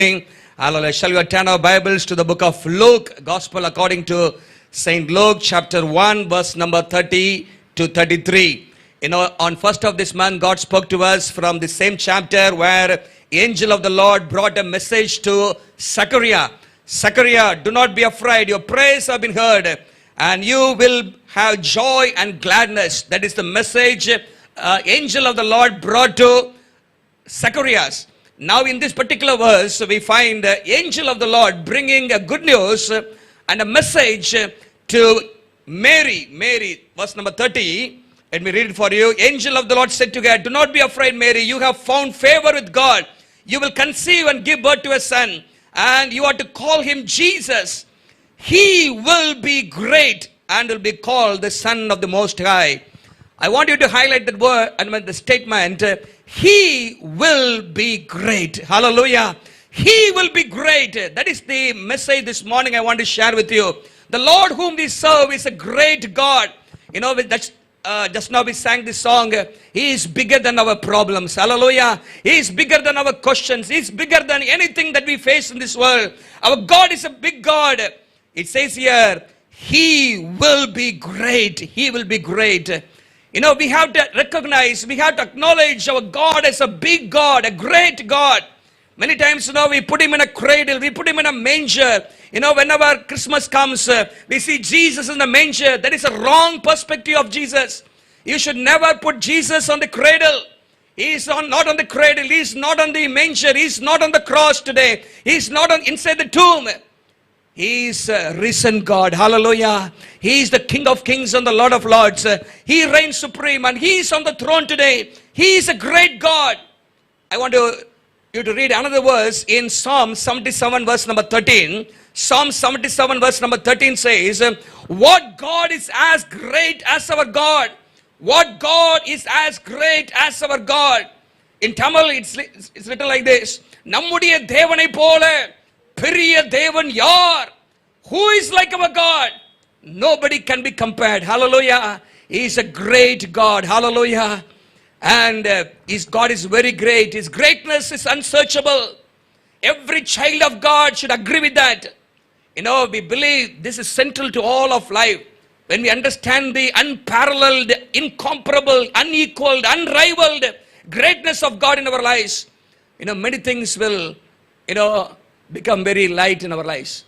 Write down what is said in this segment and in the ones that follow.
Hallelujah. Shall we turn our Bibles to the book of Luke, Gospel according to St. Luke, chapter 1, verse number 30 to 33. On first of this month, God spoke to us from the same chapter where the angel of the Lord brought a message to Zechariah. Zechariah, do not be afraid. Your prayers have been heard and you will have joy and gladness. That is the message angel of the Lord brought to Zacharias. Now in this particular verse, we find the angel of the Lord bringing a good news and a message to Mary. Mary, verse number 30. Let me read it for you. Angel of the Lord said to her, do not be afraid, Mary. You have found favor with God. You will conceive and give birth to a son, and you are to call him Jesus. He will be great and will be called the Son of the Most High. I want you to highlight that word and the statement, he will be great. Hallelujah. He will be great. That is the message this morning I want to share with you. The Lord whom we serve is a great God. Just now we sang this song. He is bigger than our problems. Hallelujah. He is bigger than our questions. He is bigger than anything that we face in this world. Our God is a big God. It says here, he will be great. He will be great. We have to recognize, we have to acknowledge our God as a big God, a great God. Many times, we put him in a cradle, we put him in a manger. Whenever Christmas comes, we see Jesus in the manger. That is a wrong perspective of Jesus. You should never put Jesus on the cradle. He is not on the cradle. He is not on the manger. He is not on the cross today. He is not inside the tomb. He is a risen God. Hallelujah. He is the King of Kings and the Lord of Lords. He reigns supreme and he is on the throne today. He is a great God. I want you to read another verse in Psalm 77 verse number 13. Psalm 77 verse number 13 says, what God is as great as our God? What God is as great as our God? In Tamil it's written like this. Nammudiya Devanai pole Periya Devan Yar. Who is like our God? Nobody can be compared. Hallelujah. He is a great God. Hallelujah. And his God is very great. His greatness is unsearchable. Every child of God should agree with that. We believe this is central to all of life. When we understand the unparalleled, incomparable, unequaled, unrivaled greatness of God in our lives, many things will, become very light in our lives.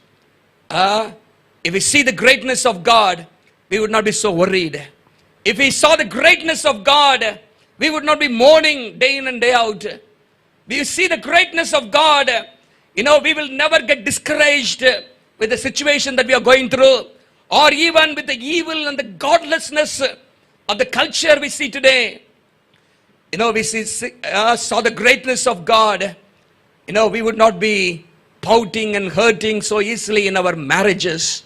If we see the greatness of God, we would not be so worried. If we saw the greatness of God, we would not be mourning day in and day out. We see the greatness of God, we will never get discouraged with the situation that we are going through, or even with the evil and the godlessness of the culture we see today. We saw the greatness of God, we would not be pouting and hurting so easily in our marriages.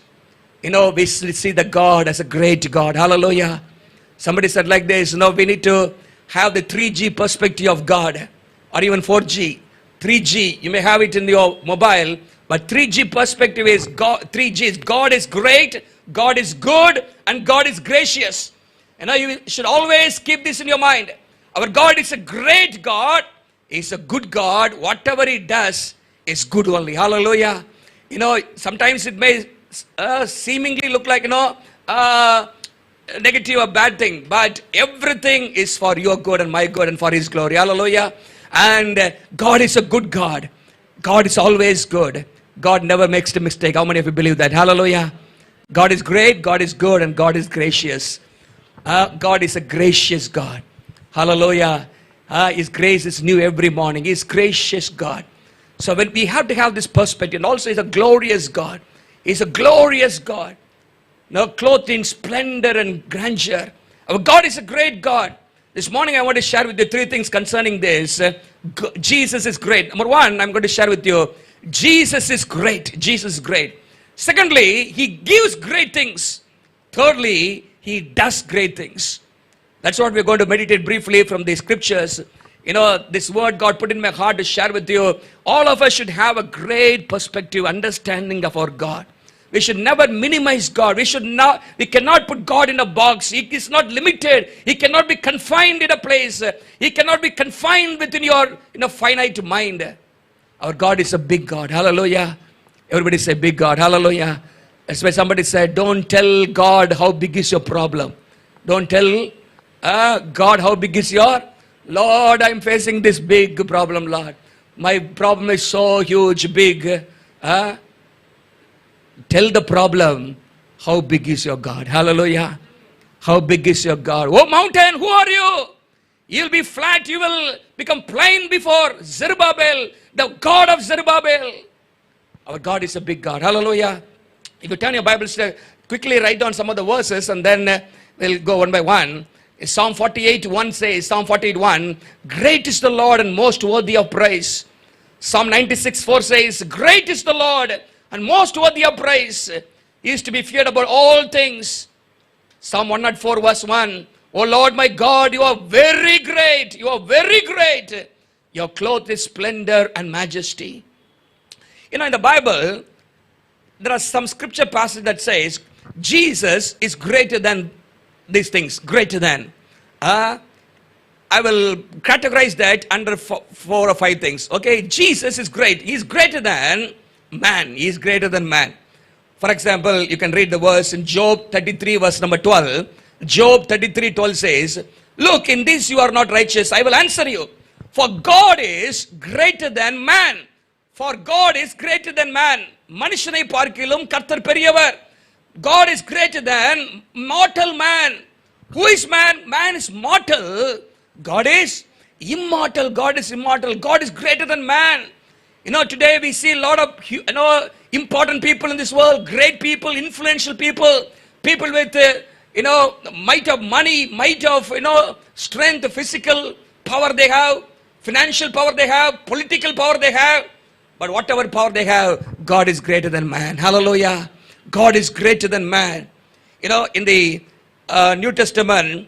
We see the God as a great God. Hallelujah. Somebody said like this, we need to have the 3G perspective of God, or even 4G. 3G, you may have it in your mobile, but 3G perspective is God. 3G is God is great, God is good, and God is gracious. You should always keep this in your mind. Our God is a great God. He's a good God. Whatever he does is good only. Hallelujah. Sometimes it may seemingly look like, negative or bad thing, but everything is for your good and my good and for his glory. Hallelujah. And God is a good God. God is always good. God never makes a mistake. How many of you believe that? Hallelujah. God is great, God is good, and God is gracious. God is a gracious God. Hallelujah. His grace is new every morning. He is gracious God. So when we have to have this perspective, and also he's a glorious God. He's a glorious God. Clothed in splendor and grandeur. Our God is a great God. This morning I want to share with you 3 things concerning this. Jesus is great. Number 1, I'm going to share with you, Jesus is great. Jesus is great. Secondly, he gives great things. Thirdly, he does great things. That's what we're going to meditate briefly from the scriptures. This word God put in my heart to share with you. All of us should have a great perspective, understanding of our God. We should never minimize God. We cannot put God in a box. He is not limited. He cannot be confined in a place. He cannot be confined within your finite mind. Our God is a big God. Hallelujah. Everybody say big God. Hallelujah. That's why somebody said, don't tell God how big is your problem. Don't tell God how big is your, Lord, I'm facing this big problem, Lord. My problem is so huge, big. Tell the problem, how big is your God? Hallelujah. How big is your God? Oh mountain, who are you? You'll be flat, you will become plain before Zerubbabel, the God of Zerubbabel. Our God is a big God. Hallelujah. If you turn your Bibles, quickly write down some of the verses and then we'll go one by one. Psalm 48:1 says, Psalm 48:1, great is the Lord and most worthy of praise. Psalm 96:4 says, great is the Lord and most worthy of praise. He is to be feared above all things. Psalm 104 verse 1, O Lord my God, you are very great. You are very great. Your cloth is splendor and majesty. You know, in the Bible, there are some scripture passage that says, Jesus is greater than these things, greater than. I will categorize that under 4 or 5 things. Okay, Jesus is great. He is greater than man. He is greater than man. For example, you can read the verse in Job 33 verse number 12. Job 33:12 says, look, in this you are not righteous. I will answer you. For God is greater than man. For God is greater than man. மனுஷனை பார்க்கிலும் கர்த்தர் பெரியவர். God is greater than mortal man. Who is man? Man is mortal. God is immortal. God is immortal. God is greater than man. You know, today we see a lot of, important people in this world, great people, influential people, people with, might of money, might of, strength, physical power they have, financial power they have, political power they have. But whatever power they have, God is greater than man. Hallelujah. God is greater than man. You know, in the New Testament,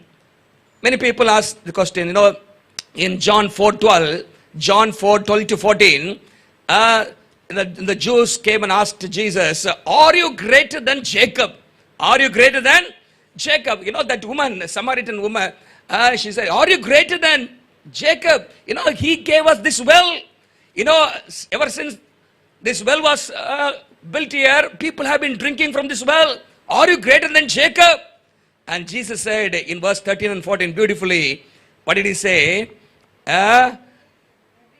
many people ask the question, in John 4:12, John 4:12-14, the Jews came and asked Jesus, are you greater than Jacob? Are you greater than Jacob? You know, that woman, Samaritan woman, she said, are you greater than Jacob? He gave us this well. Ever since this well was built here, people have been drinking from this well. Are you greater than Jacob? And Jesus said in verse 13 and 14 beautifully, what did he say?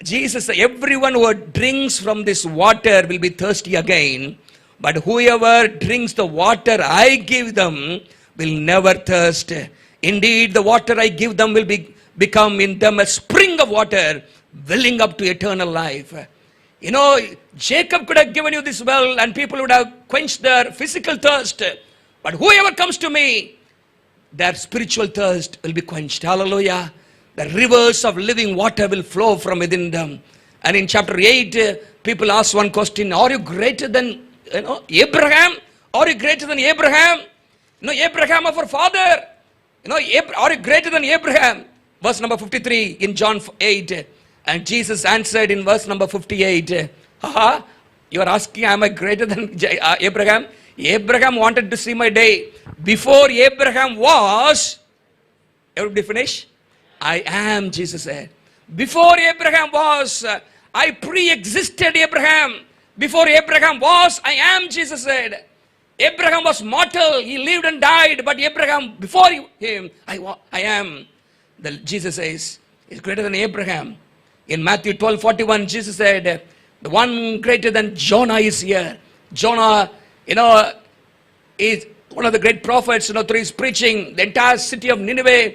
Jesus said, everyone who drinks from this water will be thirsty again, but whoever drinks the water I give them will never thirst. Indeed, the water I give them will become in them a spring of water welling up to eternal life. Jacob could have given you this well and people would have quenched their physical thirst. But whoever comes to me, their spiritual thirst will be quenched. Hallelujah. The rivers of living water will flow from within them. And in chapter 8, people ask one question, are you greater than Abraham? Are you greater than Abraham? Abraham of our father. Are you greater than Abraham? Verse number 53 in John 8. And Jesus answered in verse number 58, you are asking, am I greater than Abraham? Abraham wanted to see my day. Before Abraham was, everybody finish? I am, Jesus said. Before Abraham was, I pre-existed Abraham. Before Abraham was, I am, Jesus said. Abraham was mortal. He lived and died. But Abraham, before him, I am. Jesus says, is greater than Abraham. In Matthew 12:41, Jesus said, the one greater than Jonah is here. Jonah, is one of the great prophets, through his preaching, the entire city of Nineveh,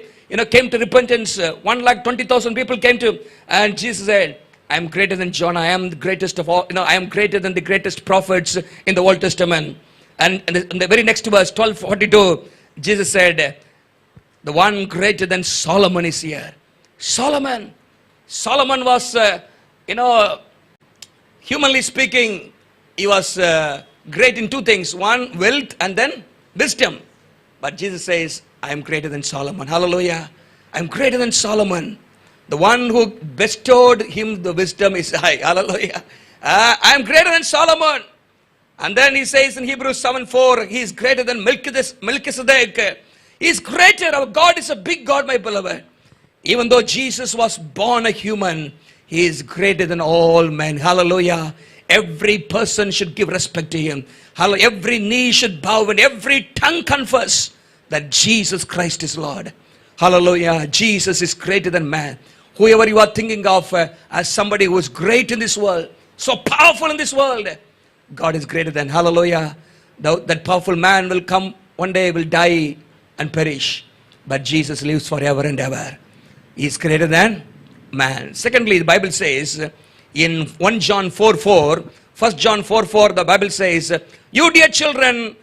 came to repentance. 120,000 people came to, and Jesus said, I am greater than Jonah. I am the greatest of all, I am greater than the greatest prophets in the Old Testament. And in the very next verse, 12:42, Jesus said, the one greater than Solomon is here. Solomon was, humanly speaking, he was great in 2 things. One, wealth, and then wisdom. But Jesus says, I am greater than Solomon. Hallelujah. I am greater than Solomon. The one who bestowed him the wisdom is I. Hallelujah. I am greater than Solomon. And then he says in Hebrews 7:4, he is greater than Melchizedek. He is greater. Our God is a big God, my beloved. Even though Jesus was born a human, He is greater than all men. Hallelujah. Every person should give respect to him. Hallelujah. Every knee should bow and every tongue confess that Jesus Christ is Lord. Hallelujah. Jesus is greater than man. Whoever you are thinking of as somebody who is great in this world, so powerful in this world, God is greater than. Hallelujah. That powerful man will come one day, will die and perish. But Jesus lives forever and ever. He is greater than man. Secondly, the Bible says in 1 John 4:4, 1 John 4:4, the Bible says, you dear children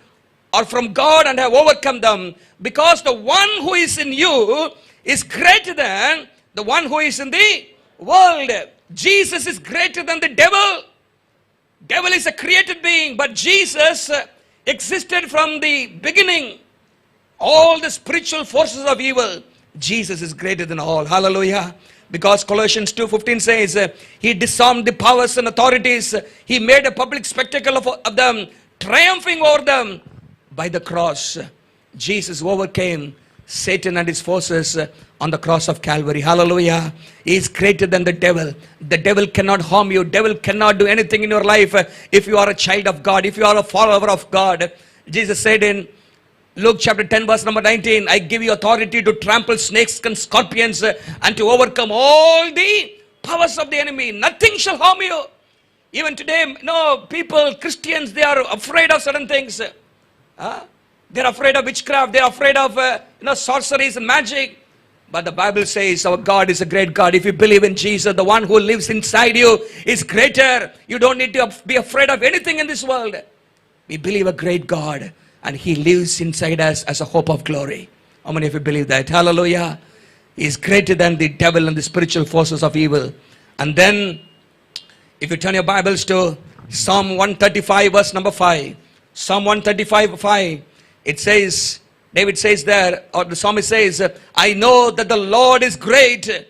are from God and have overcome them, because the one who is in you is greater than the one who is in the world. Jesus is greater than the devil. Devil is a created being, but Jesus existed from the beginning. All the spiritual forces of evil, Jesus is greater than all. Hallelujah. Because Colossians 2:15 says, he disarmed the powers and authorities. He made a public spectacle of them, triumphing over them by the cross. Jesus overcame Satan and his forces on the cross of Calvary. Hallelujah. He is greater than the devil. The devil cannot harm you. Devil cannot do anything in your life if you are a child of God, if you are a follower of God. Jesus said in Luke chapter 10 verse number 19, I give you authority to trample snakes and scorpions and to overcome all the powers of the enemy. Nothing shall harm you. Even today, people, Christians, they are afraid of certain things. They're afraid of witchcraft. They're afraid of sorceries and magic. But the Bible says our God is a great God. If you believe in Jesus, the one who lives inside you is greater. You don't need to be afraid of anything in this world. We believe a great God, and He lives inside us as a hope of glory. How many of you believe that? Hallelujah. He is greater than the devil and the spiritual forces of evil. And then, if you turn your Bibles to Psalm 135 verse number 5. Psalm 135 5. It says, David says there, or the psalmist says, I know that the Lord is great,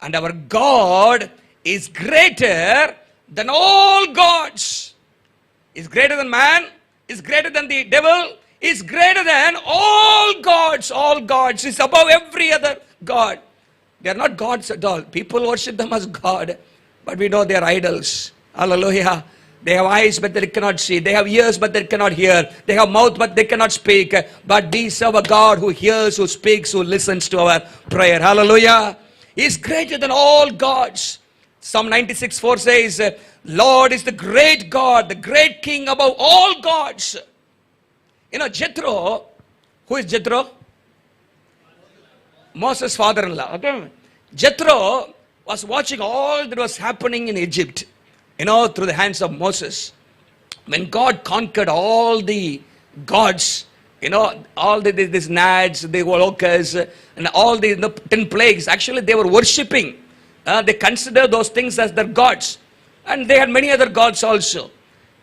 and our God is greater than all gods. Is greater than man, is greater than the devil, is greater than all gods. All gods is above every other god. They are not gods at all. People worship them as God, but we know they are idols. Hallelujah. They have eyes but they cannot see. They have ears but they cannot hear. They have mouth but they cannot speak. But we serve a God who hears, who speaks, who listens to our prayer. Hallelujah. He is greater than all gods. Psalm 96:4 says, Lord is the great God, the great King above all gods. Jethro, who is Jethro? Moses' father-in-law. Okay. Jethro was watching all that was happening in Egypt, through the hands of Moses. When God conquered all the gods, all these nads, the locusts, and all the 10 plagues, actually they were worshipping. They considered those things as their gods. And they had many other gods also.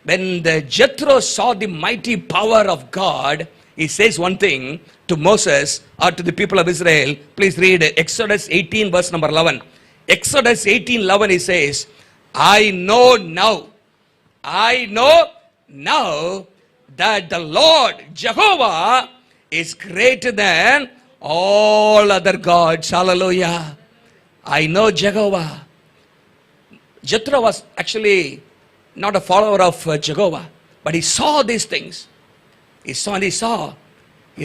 When Jethro saw the mighty power of God, he says one thing to Moses or to the people of Israel. Please read Exodus 18 verse number 11. Exodus 18:11 he says, I know now that the Lord Jehovah is greater than all other gods. Hallelujah. I know Jehovah. Jethro was actually not a follower of Jehovah, but he saw these things. He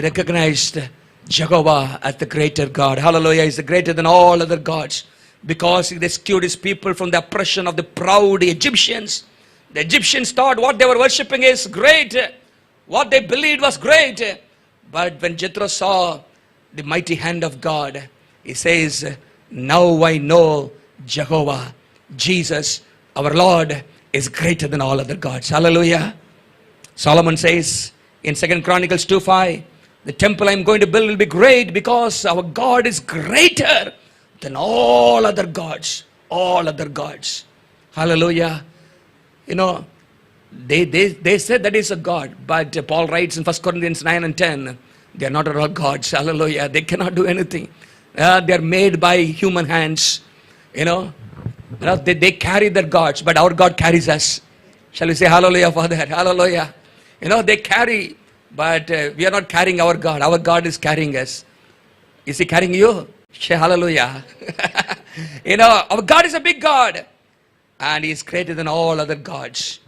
recognized Jehovah as the greater God. Hallelujah. He's greater than all other gods, because He rescued His people from the oppression of the proud Egyptians. The Egyptians thought what they were worshipping is great. What they believed was great. But when Jethro saw the mighty hand of God, he says, now I know Jehovah, Jesus, our Lord, is greater than all other gods. Hallelujah. Solomon says in 2 Chronicles 2:5, the temple I am going to build will be great because our God is greater than all other gods. All other gods. Hallelujah. They said that is a God, but Paul writes in 1 Corinthians 9 and 10, they are not all gods. Hallelujah. They cannot do anything. They are made by human hands. They carry their gods, but our God carries us. Shall we say hallelujah for that? Hallelujah. They carry, but we are not carrying our God. Our God is carrying us. Is He carrying you? Hallelujah. Our God is a big God. And He is greater than all other gods.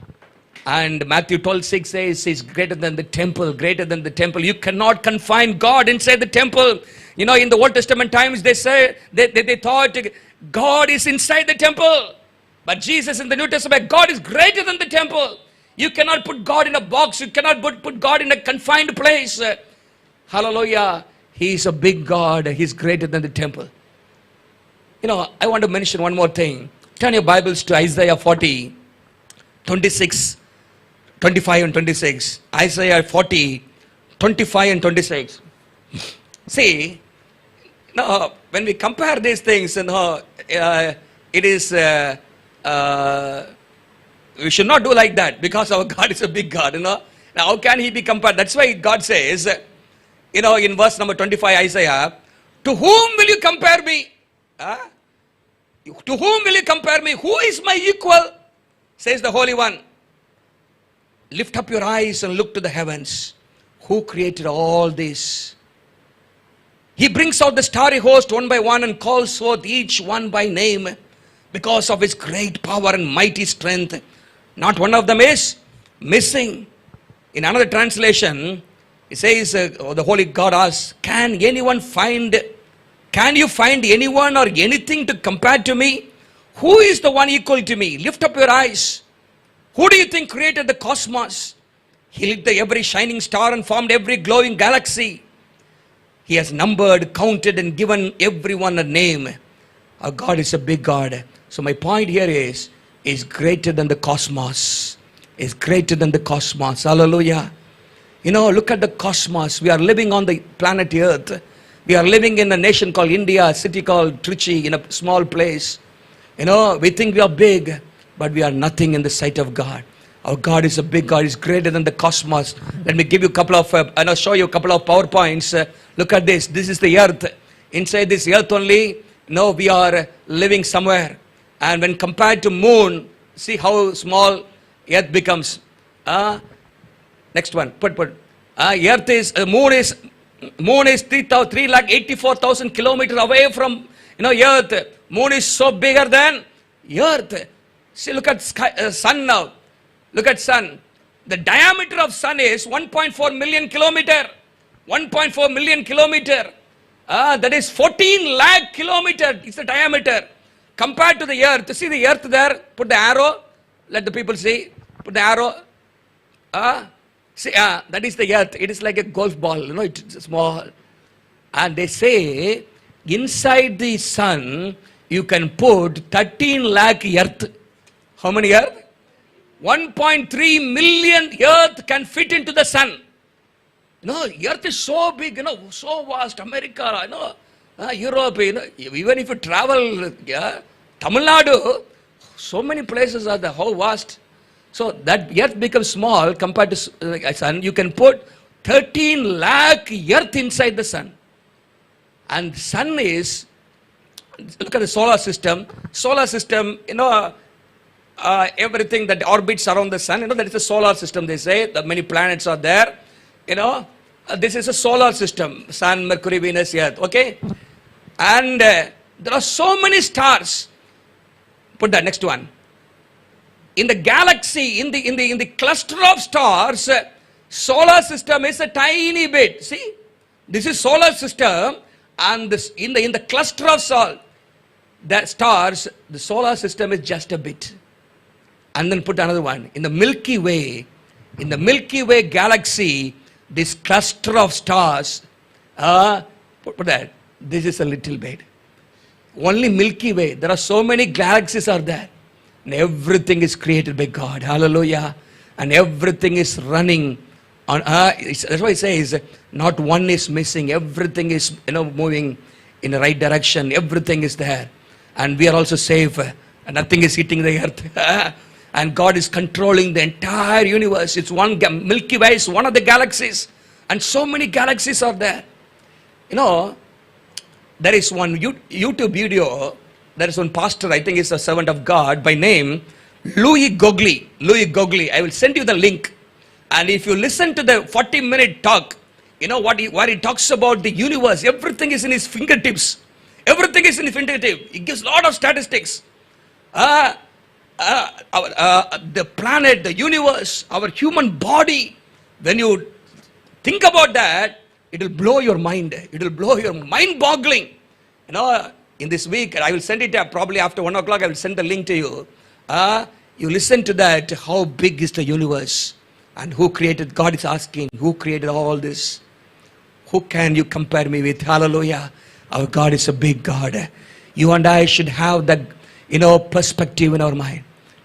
And Matthew 12:6 says He's greater than the temple, greater than the temple. You cannot confine God inside the temple. In the Old Testament times, they say they thought God is inside the temple. But Jesus in the New Testament, God is greater than the temple. You cannot put God in a box. You cannot put God in a confined place. Hallelujah. He is a big God. He's greater than the temple. I want to mention one more thing. Turn your Bibles to Isaiah 40, 26, 25 and 26. Isaiah 40, 25 and 26. See, when we compare these things, it is, we should not do like that, because our God is a big God, Now, how can He be compared? That's why God says, in verse number 25, Isaiah, to whom will you compare me? To whom will you compare me? Who is my equal? Says the Holy One. Lift up your eyes and look to the heavens. Who created all this? He brings out the starry host one by one and calls forth each one by name, because of His great power and mighty strength. Not one of them is missing. In another translation, it says, the Holy God asks, can you find anyone or anything to compare to me? Who is the one equal to me? Lift up your eyes. Who do you think created the cosmos? He lit every shining star and formed every glowing galaxy. He has numbered, counted, and given everyone a name. Our God is a big God. So my point here is greater than the cosmos. Is greater than the cosmos. Hallelujah. Look at the cosmos. We are living on the planet Earth. We are living in a nation called India, a city called Trichy, in a small place. We think we are big, but we are nothing in the sight of God. Our God is a big God. He's greater than the cosmos. Let me give you a couple of, show you a couple of PowerPoints. Look at this. This is the earth. Inside this earth only, we are living somewhere. And when compared to moon, see how small earth becomes. Next one. Moon is 384,000 kilometers away from earth. Moon is so bigger than earth. See, look at sun now. Look at sun. The diameter of sun is 1.4 million kilometer. 1.4 million kilometer. That is 14 lakh kilometer. It's the diameter. Compared to the earth. See the earth there. Put the arrow. Let the people see. Put the arrow. See, that is the earth. It is like a golf ball. It's small. And they say, inside the sun, you can put 13 lakh earth. How many earth? 1.3 million earth can fit into the sun. Earth is so big, so vast. America, Europe, even if you travel, Tamil Nadu, so many places are there, how vast. So that earth becomes small compared to sun. You can put 13 lakh earth inside the sun. And sun is, look at the solar system. Solar system, everything that orbits around the sun, that is the solar system, they say. The many planets are there. This is a solar system. Sun, Mercury, Venus, Earth. Okay? And there are so many stars. Put that next one. In the galaxy, in the cluster of stars, solar system is a tiny bit. See? This is solar system, and this in the cluster of stars, the solar system is just a bit. And then put another one. In the Milky Way galaxy, this cluster of stars, put that. This is a little bit. Only Milky Way. There are so many galaxies are there. And everything is created by God. Hallelujah. And everything is running on. That's why it says, not one is missing. Everything is moving in the right direction. Everything is there. And we are also safe. And nothing is hitting the earth. And God is controlling the entire universe. It's one Milky Way is one of the galaxies. And so many galaxies are there. There is one YouTube video. There is one pastor, I think he's a servant of God, by name Louis Gogli. Louis Gogli. I will send you the link. And if you listen to the 40-minute talk, where he talks about the universe, everything is in his fingertips. Everything is indicative. He gives a lot of statistics. The planet, the universe, our human body. When you think about that, it will blow your mind. It will blow your mind-boggling. You know, in this week, I will send it probably after 1 o'clock. I will send the link to you. You listen to that. How big is the universe? And who created? God is asking, who created all this? Who can you compare me with? Hallelujah. Our God is a big God. You and I should have that, perspective in our mind.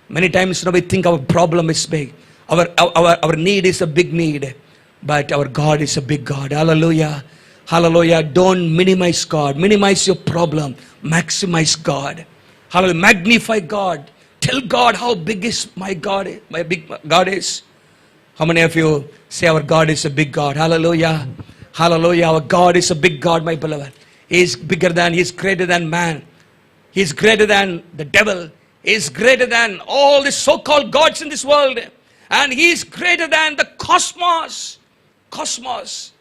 Many times, we think our problem is big. Our need is a big need. But our God is a big God. Hallelujah. Hallelujah. Don't minimize God. Minimize your problem. Maximize God. Hallelujah. Magnify God. Tell God how big is my God. My big God is. How many of you say our God is a big God? Hallelujah. Hallelujah. Our God is a big God, my beloved. He is bigger than, He is greater than man. He is greater than the devil. He is greater than all the so-called gods in this world. And He is greater than the cosmos. Cosmos.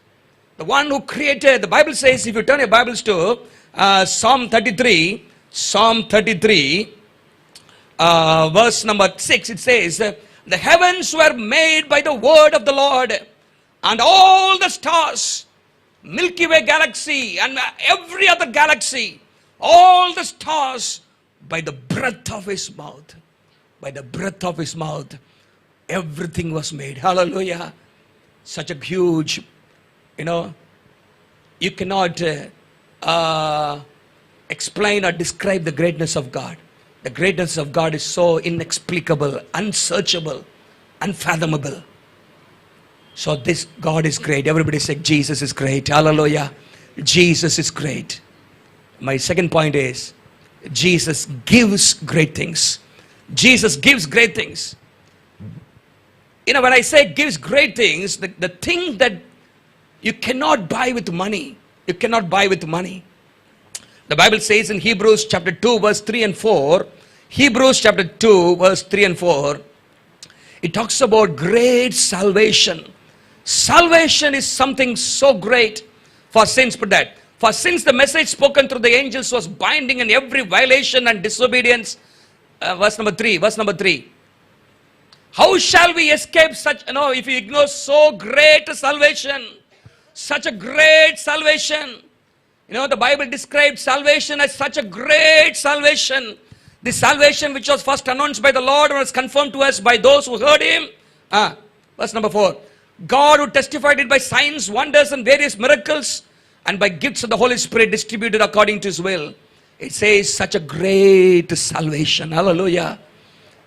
The one who created, the Bible says, if you turn your Bibles to Psalm 33, verse number 6, it says, the heavens were made by the word of the Lord, and all the stars, Milky Way galaxy and every other galaxy, all the stars, by the breath of His mouth. By the breath of His mouth, everything was made. Hallelujah. Such a huge, you cannot explain or describe the greatness of God. The greatness of God is so inexplicable, unsearchable, unfathomable. So this God is great. Everybody say Jesus is great. Hallelujah. Jesus is great. My second point is Jesus gives great things. Jesus gives great things. When I say gives great things, the thing that you cannot buy with money. You cannot buy with money. The Bible says in Hebrews chapter 2 verse 3 and 4. Hebrews chapter 2 verse 3 and 4. It talks about great salvation. Salvation is something so great. For since the message spoken through the angels was binding in every violation and disobedience. Verse number 3. How shall we escape such, if you ignore so great a salvation? Such a great salvation. The Bible describes salvation as such a great salvation. The salvation which was first announced by the Lord was confirmed to us by those who heard Him. Verse number 4. God who testified it by signs, wonders and various miracles, and by gifts of the Holy Spirit distributed according to His will. It says such a great salvation. Hallelujah.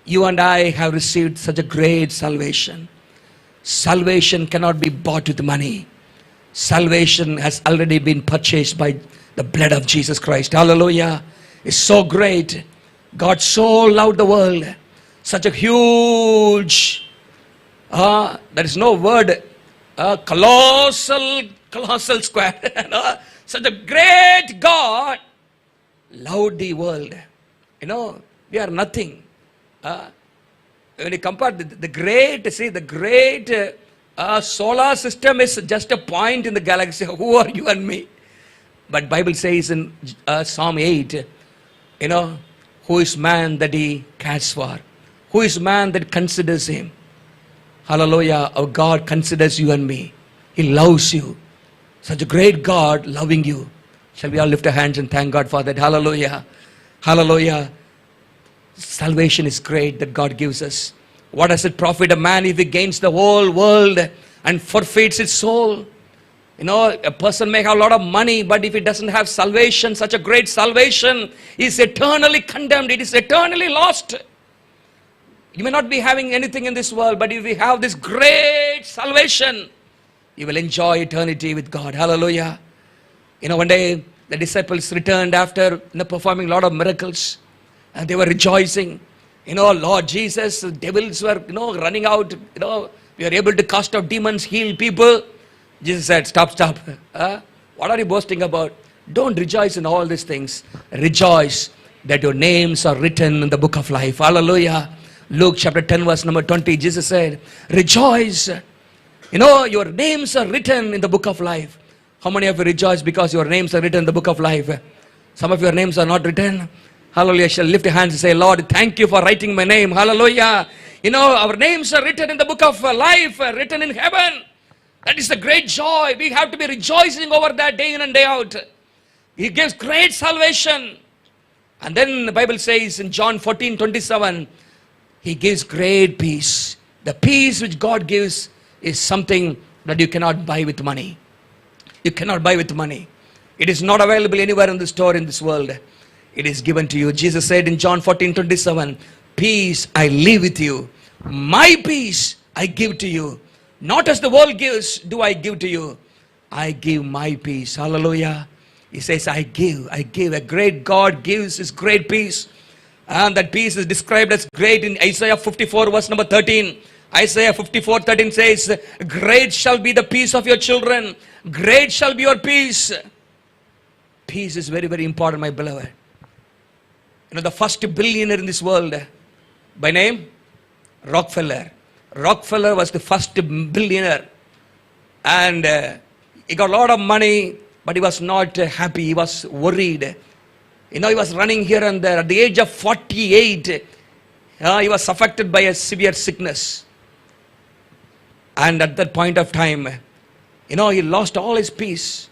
You and I have received such a great salvation. Salvation cannot be bought with money. Salvation has already been purchased by the blood of Jesus Christ. Hallelujah. It's so great. God so loved the world. Such a huge, there is no word, colossal square. Such a great God loved the world. We are nothing. When you compare the great solar system is just a point in the galaxy. Who are you and me? But Bible says in Psalm 8, who is man that He cares for? Who is man that considers him? Hallelujah. Our God considers you and me. He loves you. Such a great God loving you. Shall we all lift our hands and thank God for that? Hallelujah. Hallelujah. Salvation is great that God gives us. What does it profit a man if he gains the whole world and forfeits his soul? A person may have a lot of money, but if he doesn't have salvation, such a great salvation, he is eternally condemned. It is eternally lost. You may not be having anything in this world, but if you have this great salvation, you will enjoy eternity with God. Hallelujah. One day the disciples returned after performing a lot of miracles, and they were rejoicing. Lord Jesus, the devils were running out. We are able to cast out demons, heal people. Jesus said, stop. What are you boasting about? Don't rejoice in all these things. Rejoice that your names are written in the book of life. Hallelujah. Luke chapter 10 verse number 20, Jesus said, rejoice. Your names are written in the book of life. How many of you rejoice because your names are written in the book of life? Some of your names are not written. Hallelujah. Shall lift your hands and say, Lord, thank you for writing my name. Hallelujah. You know, our names are written in the book of life, written in heaven. That is the great joy. We have to be rejoicing over that day in and day out. He gives great salvation. And then the Bible says in John 14:27, He gives great peace. The peace which God gives is something that you cannot buy with money. You cannot buy with money. It is not available anywhere in the store in this world. It is given to you. Jesus said in John 14:27, peace I leave with you. My peace I give to you. Not as the world gives, do I give to you. I give my peace. Hallelujah. He says, I give. A great God gives His great peace. And that peace is described as great in Isaiah 54 verse number 13. Isaiah 54:13 says, great shall be the peace of your children. Great shall be your peace. Peace is very, very important, my beloved. You know, the first billionaire in this world, by name, Rockefeller. Rockefeller was the first billionaire. And he got a lot of money, but he was not happy. He was worried. You know, he was running here and there. At the age of 48, he was affected by a severe sickness. And at that point of time, you know, he lost all his peace.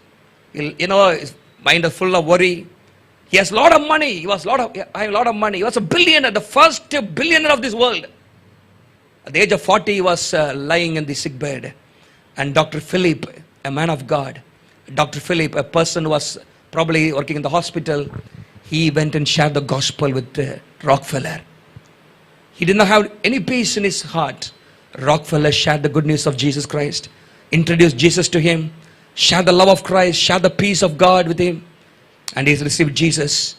You know, his mind was full of worry. He has a lot of money. He was a lot of money. He was a billionaire, the first billionaire of this world. At the age of 40, he was lying in the sick bed. And Dr. Philip, a man of God, Dr. Philip, a person who was probably working in the hospital, he went and shared the gospel with Rockefeller. He did not have any peace in his heart. Rockefeller shared the good news of Jesus Christ, introduced Jesus to him, shared the love of Christ, shared the peace of God with him. And he received Jesus.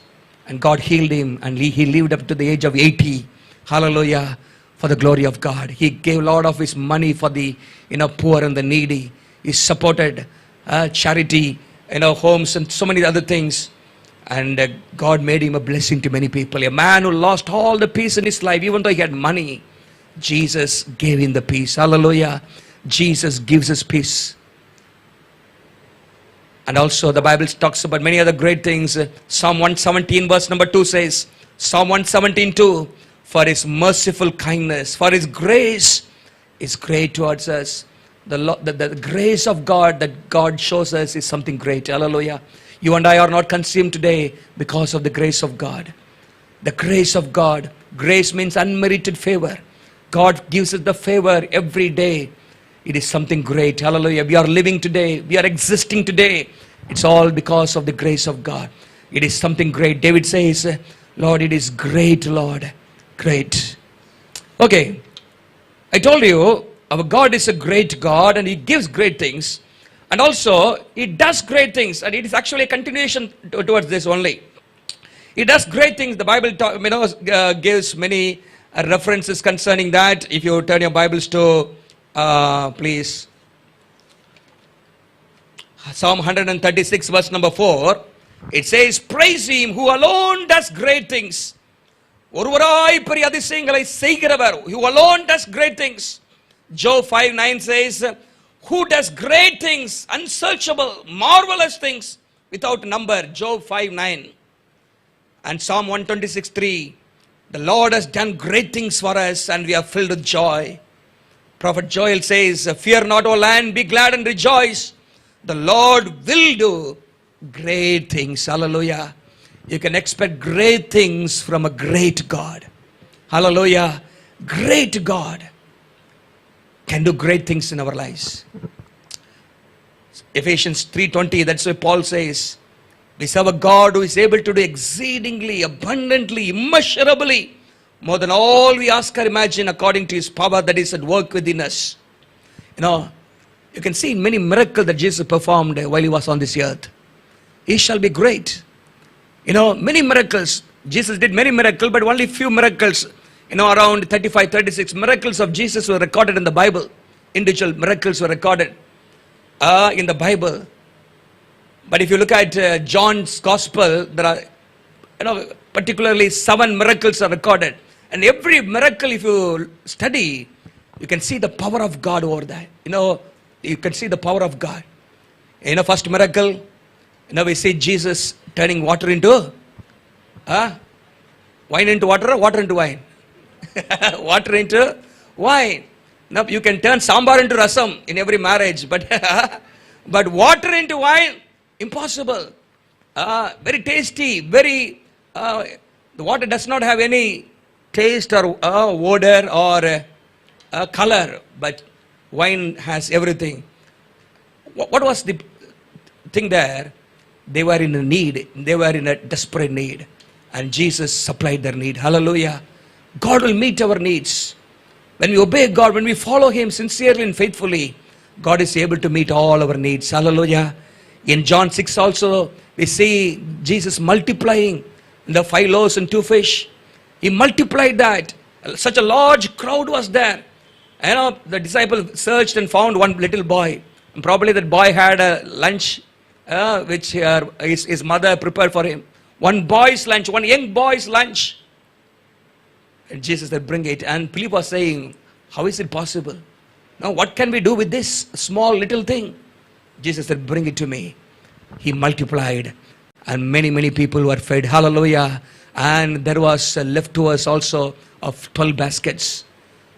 And God healed him. And he lived up to the age of 80. Hallelujah. For the glory of God. He gave a lot of his money for the poor and the needy. He supported charity, homes and so many other things. And God made him a blessing to many people. A man who lost all the peace in his life, even though he had money, Jesus gave him the peace. Hallelujah. Jesus gives us peace. And also the Bible talks about many other great things. Psalm 117 verse number 2 says, Psalm 117:2, for His merciful kindness, for His grace is great towards us. The grace of God that God shows us is something great. Hallelujah. You and I are not consumed today because of the grace of God. The grace of God. Grace means unmerited favor. God gives us the favor every day. It is something great. Hallelujah. We are living today. We are existing today. It's all because of the grace of God. It is something great. David says, Lord, it is great, Lord. Great. Okay. I told you, our God is a great God and He gives great things. And also, He does great things. And it is actually a continuation towards this only. He does great things. The Bible gives many references concerning that. If you turn your Bibles to please, Psalm 136 verse number 4, it says, praise Him who alone does great things. ஒருவராய் பெரிய அதிசயங்களை செய்கிறவர், who alone does great things. Job 5:9 says, who does great things, unsearchable, marvelous things without number. Job 5:9. And Psalm 126:3, the Lord has done great things for us and we are filled with joy. Prophet Joel says, fear not, O land, be glad and rejoice. The Lord will do great things. Hallelujah. You can expect great things from a great God. Hallelujah. Great God can do great things in our lives. Ephesians 3:20, that's why Paul says, we serve a God who is able to do exceedingly, abundantly, immeasurably, more than all we ask or imagine, according to His power that is at work within us. You can see many miracles that Jesus performed while He was on this earth. He shall be great. Many miracles. Jesus did many miracles, but only few miracles, around 35, 36 miracles of Jesus were recorded in the Bible. Individual miracles were recorded in the Bible. But if you look at John's Gospel, there are, particularly 7 miracles are recorded. And every miracle, if you study, you can see the power of God over that. You can see the power of God. First miracle, we see Jesus Turning water into wine into water, water into wine. Water into wine. Now you can turn sambar into rasam in every marriage, but but water into wine, impossible. Very tasty, very the water does not have any taste or odor or color, but wine has everything. What was the thing there? They were in a need. They were in a desperate need. And Jesus supplied their need. Hallelujah. God will meet our needs. When we obey God, when we follow Him sincerely and faithfully, God is able to meet all our needs. Hallelujah. In John 6 also, we see Jesus multiplying the 5 loaves and 2 fish. He multiplied that. Such a large crowd was there. The disciple searched and found one little boy. And probably that boy had a lunch which his mother prepared for him. One boy's lunch, one young boy's lunch. And Jesus said, bring it. And Philip was saying, how is it possible? Now what can we do with this small little thing? Jesus said, bring it to me. He multiplied. And many people were fed. Hallelujah. And there was leftovers also of 12 baskets.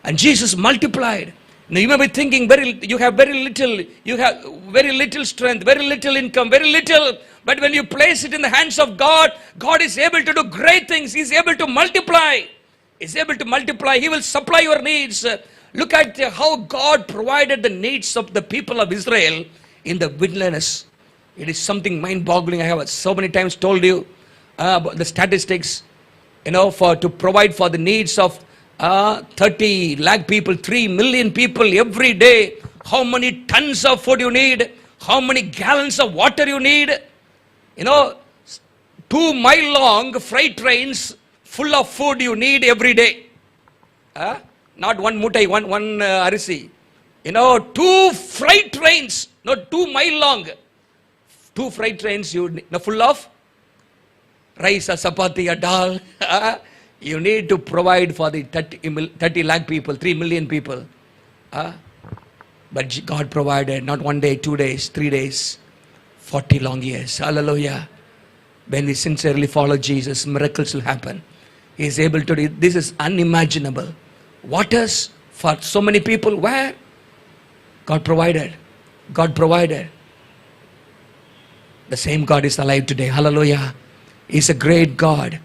And Jesus multiplied. Now you may be thinking, you have very little strength, very little income, very little. But when you place it in the hands of God, God is able to do great things. He is able to multiply. He is able to multiply. He will supply your needs. Look at how God provided the needs of the people of Israel in the wilderness. It is something mind-boggling. I have so many times told you about the statistics, to provide for the needs of 30 lakh people, 3 million people every day. How many tons of food you need? How many gallons of water you need? 2-mile long freight trains full of food you need every day. Not one mutai, one arisi. 2 freight trains, not 2-mile long. 2 freight trains full of rice, or chapati, or dal. You need to provide for the 30 lakh people, 3 million people. But God provided not 1 day, 2 days, 3 days, 40 long years. Hallelujah. When we sincerely follow Jesus, miracles will happen. He is able to do. This is unimaginable. Waters for so many people, where? God provided. God provided. The same God is alive today. Hallelujah. He's a great God.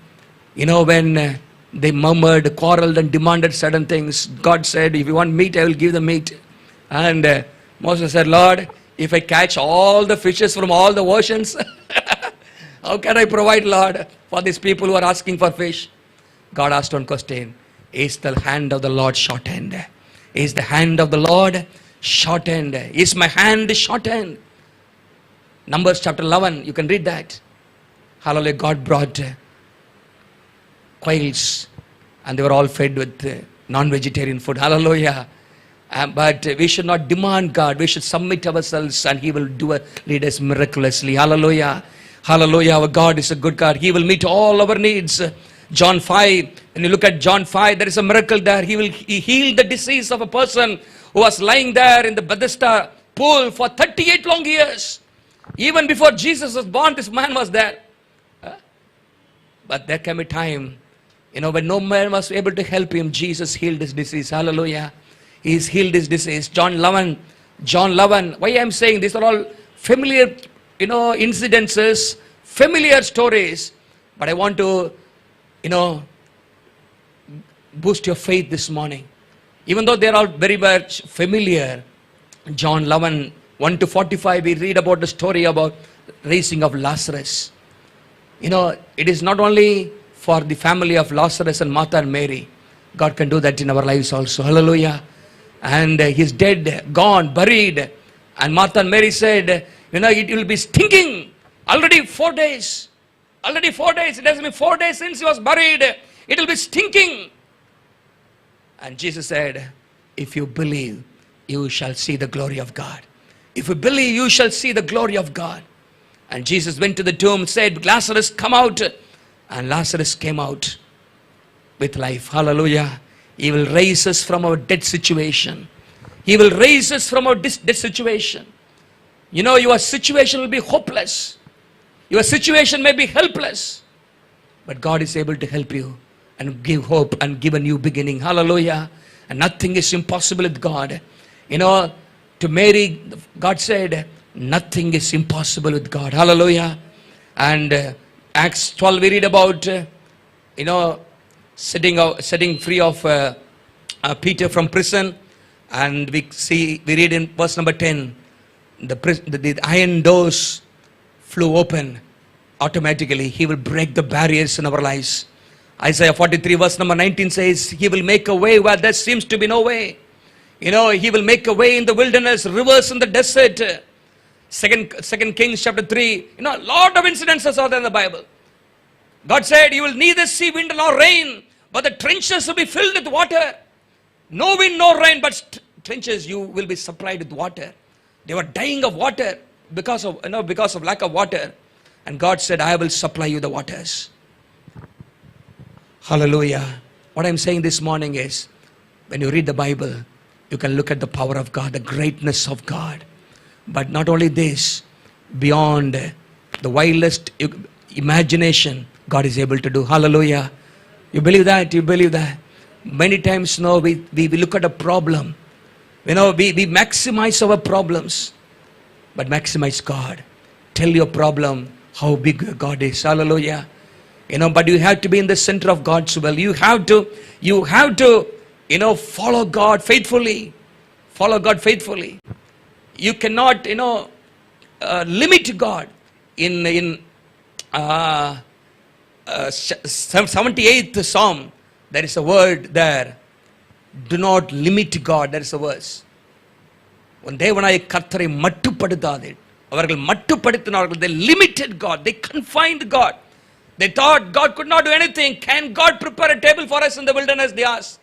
When they murmured, quarreled and demanded certain things, God said, if you want meat, I will give them meat. And Moses said, Lord, if I catch all the fishes from all the oceans, how can I provide, Lord, for these people who are asking for fish? God asked one question, is the hand of the Lord shortened? Is the hand of the Lord shortened? Is my hand shortened? Numbers chapter 11, you can read that. Hallelujah, God brought quails and they were all fed with non-vegetarian food. Hallelujah. But we should not demand God. We should submit ourselves and He will lead us miraculously. Hallelujah. Hallelujah. Our God is a good God. He will meet all our needs. John 5, when you look at John 5, there is a miracle there. He healed the disease of a person who was lying there in the Bethesda pool for 38 long years. Even before Jesus was born, this man was there. But there came a time, when no man was able to help him, Jesus healed his disease. Hallelujah. He's healed his disease. John 11. Why I'm saying these are all familiar, incidences, familiar stories. But I want to, boost your faith this morning. Even though they're all very much familiar. John 11, 1 to 45, we read about the story about raising of Lazarus. It is not only for the family of Lazarus and Martha and Mary. God can do that in our lives also. Hallelujah. And he's dead, gone, buried. And Martha and Mary said, it will be stinking. Already 4 days. It has been 4 days since he was buried. It will be stinking. And Jesus said, if you believe, you shall see the glory of God. If you believe, you shall see the glory of God. And Jesus went to the tomb, said, Lazarus, come out. And Lazarus came out with life. Hallelujah. He will raise us from our dead situation. He will raise us from our dead situation. Your situation will be hopeless. Your situation may be helpless, but God is able to help you and give hope and give a new beginning. Hallelujah. And nothing is impossible with God. You know, to Mary, God said, nothing is impossible with God. Hallelujah. And Acts 12, we read about, setting free of Peter from prison. And we read in verse number 10, the iron doors flew open automatically. He will break the barriers in our lives. Isaiah 43 verse number 19 says, He will make a way where there seems to be no way. He will make a way in the wilderness, rivers in the desert. Second Kings chapter 3, a lot of incidences are there in the Bible. God said, you will neither see wind nor rain, but the trenches will be filled with water. No wind, no rain, but trenches you will be supplied with water. They were dying of water because of lack of water. And God said, I will supply you the waters. Hallelujah. What I'm saying this morning is, when you read the Bible, you can look at the power of God, the greatness of God. But not only this, beyond the wildest imagination, God is able to do. Hallelujah. You believe that? You believe that? Many times now we look at a problem. We maximize our problems, but maximize God. Tell your problem how big God is. Hallelujah. But you have to be in the center of God's will. You have to follow God faithfully. Follow God faithfully. You cannot, limit God. In 78th Psalm, there is a word there. Do not limit God. There is a verse. உன் தேவனாய கர்த்தரை மட்டுப்படுத்தாதே. அவர்கள் மட்டுப்படுத்தினார்கள். They limited God. They confined God. They thought God could not do anything. Can God prepare a table for us in the wilderness? They asked.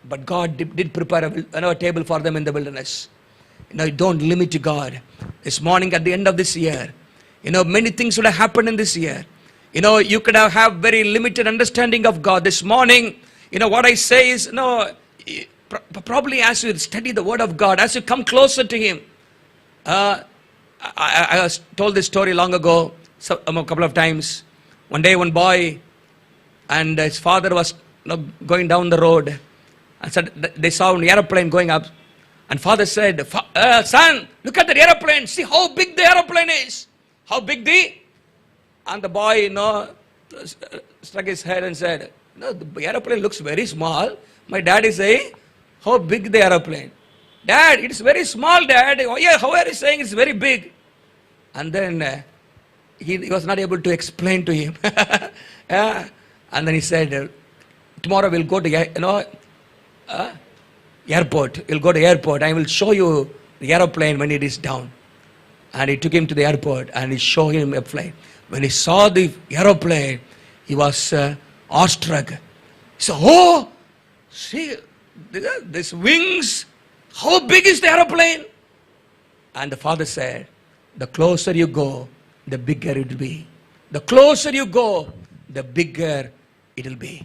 But God did prepare a table for them in the wilderness. Don't limit God. This morning at the end of this year, many things would have happened in this year. You could have very limited understanding of God. This morning, what I say is, probably as you study the Word of God, as you come closer to Him. I was told this story long ago, a couple of times. One day, one boy and his father was going down the road, and said they saw an aeroplane going up. And father said, son, look at the aeroplane. See how big the aeroplane is. How big the... And the boy, struck his head and said, the aeroplane looks very small. My dad is saying, how big the aeroplane? Dad, it's very small, Dad. Oh yeah, how are you saying it's very big? And then he was not able to explain to him. Yeah. And then he said, tomorrow we'll go to airport. We'll go to airport. I will show you the aeroplane when it is down. And he took him to the airport and he showed him a plane. When he saw the aeroplane, he was awestruck. He said, oh, see, these wings, how big is the aeroplane? And the father said, the closer you go, the bigger it will be. The closer you go, the bigger it will be.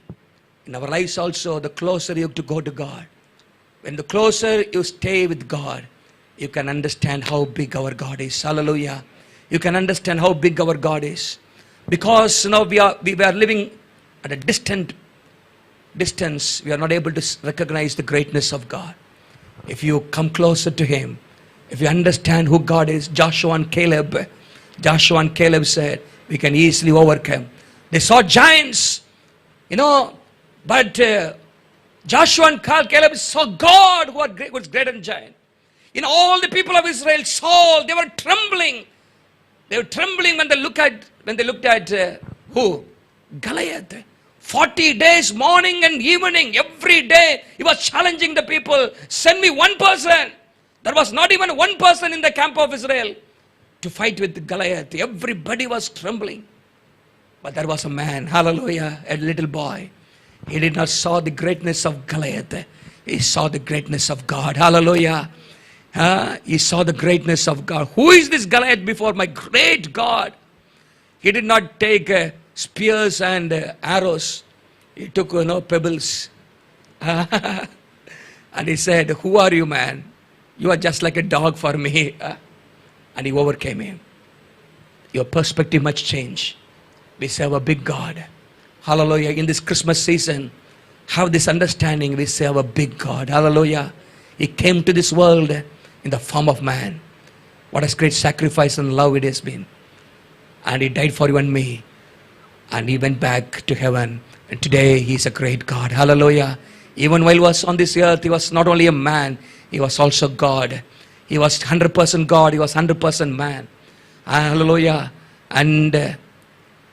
In our lives also, the closer you have to go to God. When the closer you stay with God, you can understand how big our God is. Hallelujah. You can understand how big our God is. Because we are living at a distance, we are not able to recognize the greatness of God. If you come closer to Him, if you understand who God is, Joshua and Caleb said, we can easily overcome. They saw giants, but Joshua and Caleb saw God who was greater than giant. All the people of Israel saw, they were trembling. They were trembling when they looked at who? Goliath. 40 days, morning and evening, every day, he was challenging the people. Send me one person. There was not even one person in the camp of Israel to fight with Goliath. Everybody was trembling. But there was a man, hallelujah, a little boy. He did not saw the greatness of Goliath. He saw the greatness of God. Hallelujah. He saw the greatness of God. Who is this Goliath before my great God? He did not take spears and arrows. He took pebbles. And he said, who are you, man? You are just like a dog for me. And he overcame him. your perspective must change. We serve a big God. Hallelujah. In this Christmas season, have this understanding. We serve a big God. Hallelujah. He came to this world in the form of man. What a great sacrifice and love it has been. And He died for you and me. And He went back to heaven. And today He is a great God. Hallelujah. Even while He was on this earth, He was not only a man, He was also God. He was 100% God. He was 100% man. Hallelujah. And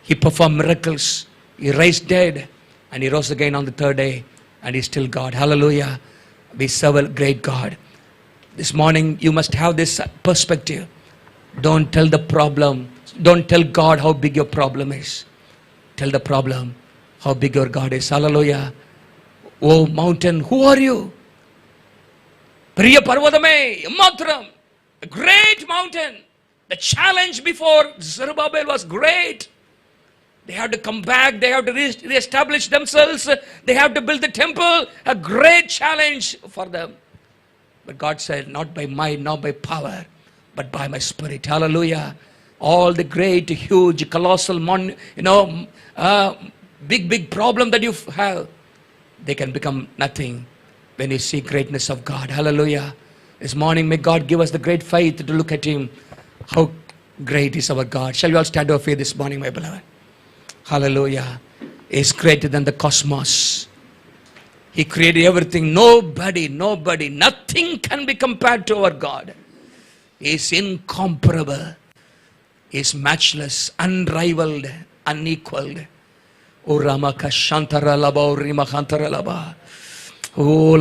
He performed miracles. He raised dead. And He rose again on the third day. And He's still God. Hallelujah. We serve a great God. This morning you must have this perspective. Don't tell the problem. Don't tell God how big your problem is. Tell the problem how big your God is. Hallelujah. Oh mountain, who are you? Priya Parvadame, Matram, a great mountain. The challenge before Zerubbabel was great. They have to come back. They have to reestablish themselves. They have to build the temple. A great challenge for them. But God said, not by might, not by power, but by my Spirit. Hallelujah. All the great, huge, colossal, big problem that you have, they can become nothing when you see greatness of God. Hallelujah. This morning, may God give us the great faith to look at Him. How great is our God. Shall we all stand our faith this morning, my beloved? Hallelujah. He is greater than the cosmos. He created everything. Nobody, nothing can be compared to our God. He is incomparable. He is matchless, unrivaled, unequaled. Oh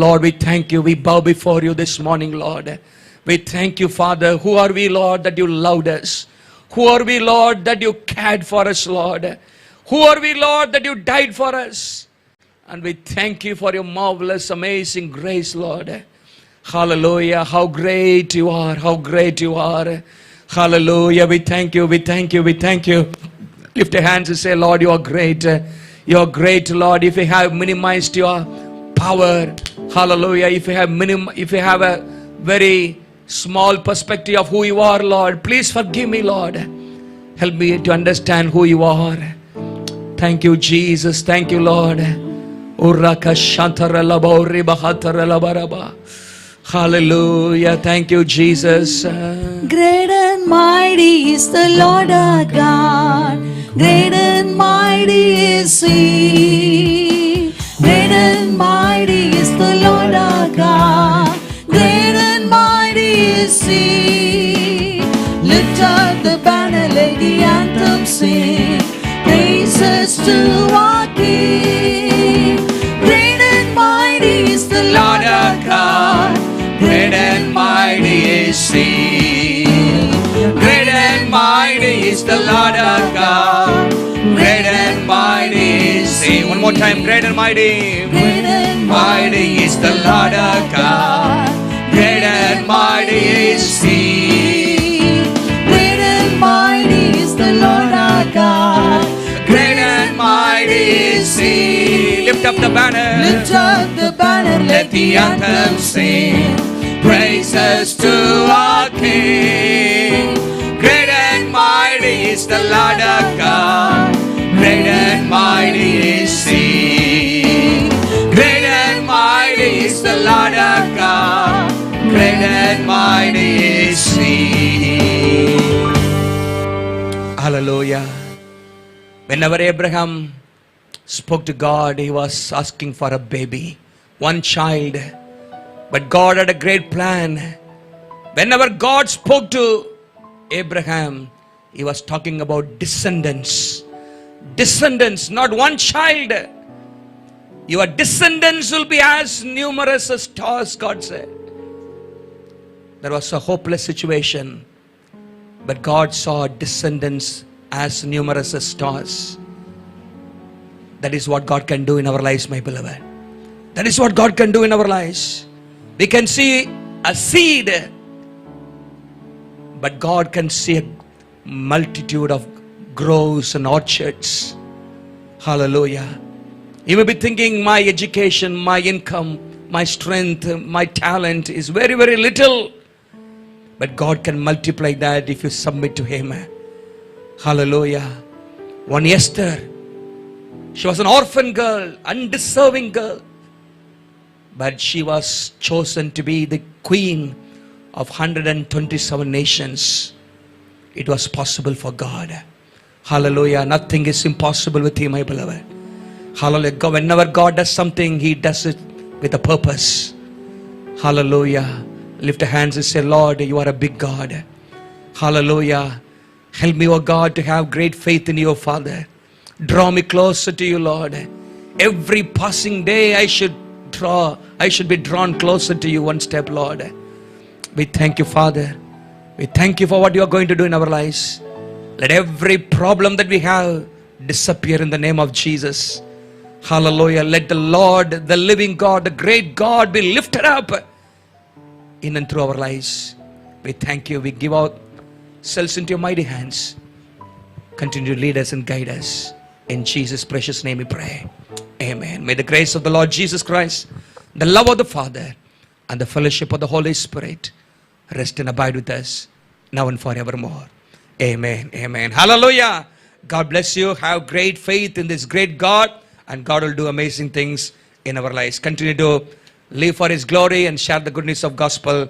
Lord, we thank you. We bow before you this morning, Lord. We thank you, Father. Who are we, Lord, that you loved us? Who are we, Lord, that you cared for us, Lord? Who are we, Lord, that you died for us? And we thank you for your marvelous, amazing grace, Lord. Hallelujah. How great you are. How great you are. Hallelujah. We thank you. We thank you. We thank you. Lift your hands and say, Lord, you are great. You are great, Lord. If you have minimized your power, hallelujah. If you have a very small perspective of who you are, Lord, please forgive me, Lord. Help me to understand who you are. Thank you, Jesus. Thank you, Lord. Hallelujah. Thank you, Jesus. Great and mighty is the Lord our God. Great and mighty is He. Great and mighty is the Lord our God. Great and mighty is He. Lift up the banner, let the anthem sing. Praises to our King. Great and mighty is the Lord our God. Great and mighty is He. Great and mighty is the Lord our God. Great and mighty is He. One more time. Great and mighty. Great and Mighty is the Lord our God. Great and mighty is He. Great and mighty is the Lord our God. Great and mighty is He. Lift up the banner. Lift up the banner, Let the anthem sing. Praises to our King. Great and mighty is the Lord our God. Great and mighty is He. Great and mighty is the Lord our God. Great and mighty is He. Hallelujah. Whenever Abraham spoke to God, he was asking for a baby, one child. But God had a great plan. Whenever God spoke to Abraham, He was talking about descendants. Descendants, not one child. Your descendants will be as numerous as stars, God said. There was a hopeless situation, but God saw descendants as numerous as stars. That is what God can do in our lives, my beloved. That is what God can do in our lives. We can see a seed, but God can see a multitude of groves and orchards. Hallelujah. You may be thinking, my education, my income, my strength, my talent is very, very little. But God can multiply that if you submit to Him. Hallelujah. One Esther, she was an orphan girl, undeserving girl, but she was chosen to be the queen of 127 nations. It was possible for God. Hallelujah. Nothing is impossible with Him, my beloved. Hallelujah. Whenever God does something, He does it with a purpose. Hallelujah. Lift your hands and say, Lord, you are a big God. Hallelujah. Help me, oh God, to have great faith in you, Father. Draw me closer to you, Lord. Every passing day I should be drawn closer to you one step, Lord. We thank you, Father. We thank you for what you are going to do in our lives. Let every problem that we have disappear in the name of Jesus. Hallelujah. Let the Lord, the living God, the great God be lifted up in and through our lives. We thank you. We give ourselves into your mighty hands. Continue to lead us and guide us. In Jesus' precious name we pray. Amen. May the grace of the Lord Jesus Christ, the love of the Father, and the fellowship of the Holy Spirit rest and abide with us now and forevermore. Amen. Amen. Hallelujah. God bless you. Have great faith in this great God, and God will do amazing things in our lives. Continue to live for His glory and share the good news of gospel